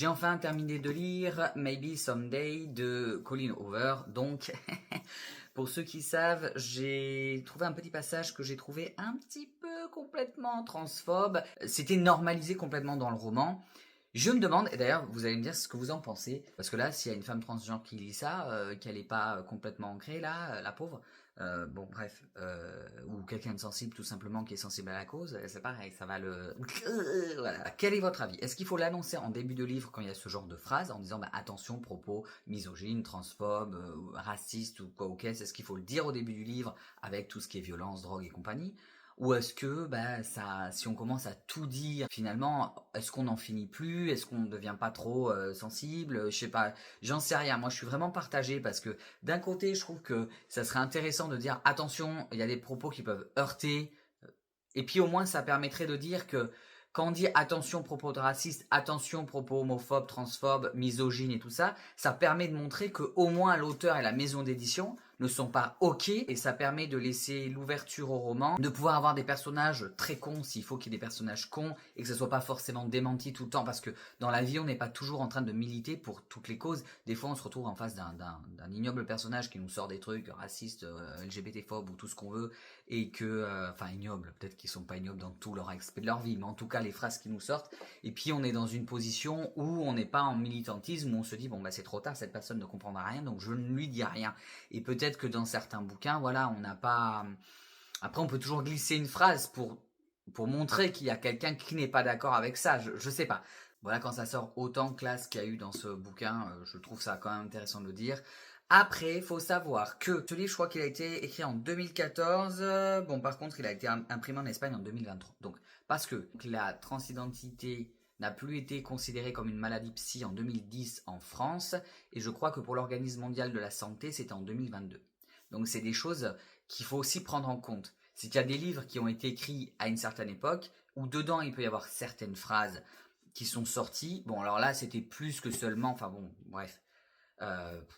J'ai enfin terminé de lire Maybe Someday de Colleen Hoover. Donc, pour ceux qui savent, j'ai trouvé un petit passage que j'ai trouvé un petit peu complètement transphobe. C'était normalisé complètement dans le roman. Je me demande, et d'ailleurs vous allez me dire ce que vous en pensez, parce que là, s'il y a une femme transgenre qui lit ça, qu'elle n'est pas complètement ancrée là, la pauvre, bon bref, ou quelqu'un de sensible tout simplement qui est sensible à la cause, c'est pareil, ça va le... Voilà. Quel est votre avis? Est-ce qu'il faut l'annoncer en début de livre quand il y a ce genre de phrase, en disant bah, attention, propos misogynes, transphobes, racistes ou quoi ou qu'est-ce, est-ce qu'il faut le dire au début du livre avec tout ce qui est violence, drogue et compagnie? Ou est-ce que bah, ça, si on commence à tout dire, finalement, est-ce qu'on n'en finit plus? Est-ce qu'on ne devient pas trop sensible? Je sais pas, j'en sais rien. Moi, je suis vraiment partagé parce que d'un côté, je trouve que ça serait intéressant de dire attention, il y a des propos qui peuvent heurter. Et puis au moins, ça permettrait de dire que quand on dit attention propos de racistes, attention propos homophobes, transphobes, misogynes et tout ça, ça permet de montrer que au moins l'auteur et la maison d'édition ne sont pas ok, et ça permet de laisser l'ouverture au roman, de pouvoir avoir des personnages très cons s'il faut qu'il y ait des personnages cons et que ce soit pas forcément démenti tout le temps, parce que dans la vie on n'est pas toujours en train de militer pour toutes les causes. Des fois on se retrouve en face d'un ignoble personnage qui nous sort des trucs racistes, LGBT-phobes ou tout ce qu'on veut, et que, enfin ignobles, peut-être qu'ils sont pas ignobles dans tout leur aspect de leur vie, mais en tout cas les phrases qui nous sortent, et puis on est dans une position où on n'est pas en militantisme, où on se dit bon bah c'est trop tard, cette personne ne comprendra rien, donc je ne lui dis rien. Et peut-être que dans certains bouquins, voilà, on n'a pas... Après on peut toujours glisser une phrase pour montrer qu'il y a quelqu'un qui n'est pas d'accord avec ça, je sais pas. Voilà, quand ça sort autant que là ce qu'il y a eu dans ce bouquin, je trouve ça quand même intéressant de le dire. Après, il faut savoir que ce livre, je crois qu'il a été écrit en 2014. Bon, par contre, il a été imprimé en Espagne en 2023. Donc, parce que la transidentité n'a plus été considérée comme une maladie psy en 2010 en France, et je crois que pour l'Organisme mondial de la santé, c'était en 2022. Donc, c'est des choses qu'il faut aussi prendre en compte. C'est qu'il y a des livres qui ont été écrits à une certaine époque, où dedans, il peut y avoir certaines phrases qui sont sorties. Bon, alors là, c'était plus que seulement... Enfin bon, bref.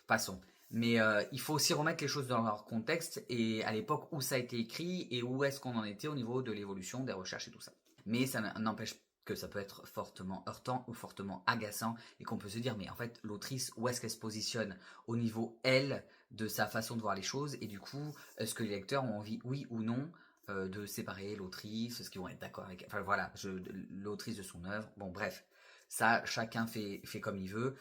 Passons. Mais il faut aussi remettre les choses dans leur contexte et à l'époque où ça a été écrit et où est-ce qu'on en était au niveau de l'évolution des recherches et tout ça. Mais ça n'empêche que ça peut être fortement heurtant ou fortement agaçant et qu'on peut se dire mais en fait l'autrice où est-ce qu'elle se positionne au niveau elle de sa façon de voir les choses, et du coup est-ce que les lecteurs ont envie oui ou non de séparer l'autrice, est-ce qu'ils vont être d'accord avec, enfin voilà, l'autrice de son œuvre, bon bref, ça chacun fait comme il veut.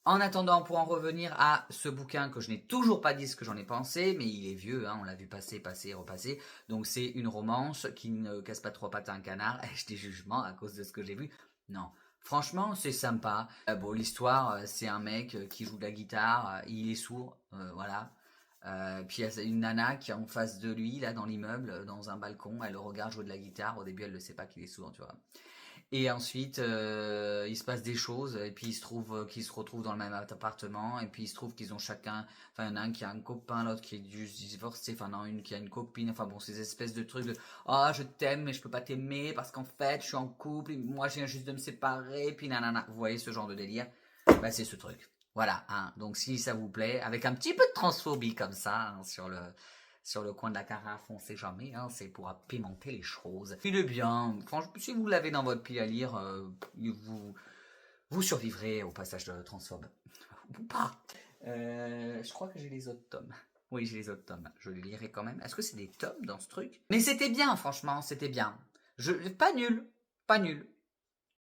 En attendant, pour en revenir à ce bouquin que je n'ai toujours pas dit ce que j'en ai pensé, mais il est vieux, hein, on l'a vu passer, passer, repasser. Donc c'est une romance qui ne casse pas trois pattes à un canard. J'ai des jugements à cause de ce que j'ai vu. Non, franchement, c'est sympa. Bon, l'histoire, c'est un mec qui joue de la guitare, il est sourd, voilà. Puis il y a une nana qui est en face de lui, là, dans l'immeuble, dans un balcon. Elle le regarde jouer de la guitare. Au début, elle ne sait pas qu'il est sourd, tu vois. Et ensuite, il se passe des choses, et puis il se trouve qu'ils se retrouvent dans le même appartement, et puis il se trouve qu'ils ont chacun, enfin il y en a un qui a un copain, l'autre qui est divorcé, enfin non, une qui a une copine, enfin bon, ces espèces de trucs de ah je t'aime mais je peux pas t'aimer parce qu'en fait je suis en couple, et moi je viens juste de me séparer, puis nanana, vous voyez ce genre de délire, bah c'est ce truc. Voilà, hein. Donc si ça vous plaît, avec un petit peu de transphobie comme ça, hein, sur le coin de la carafe, on sait jamais, hein, c'est pour pimenter les choses. Il est bien, franchement, si vous l'avez dans votre pile à lire, vous survivrez au passage de transphobe. Ou pas. Je crois que j'ai les autres tomes. Oui, j'ai les autres tomes. Je les lirai quand même. Est-ce que c'est des tomes dans ce truc? Mais c'était bien, franchement, c'était bien. Pas nul. Pas nul.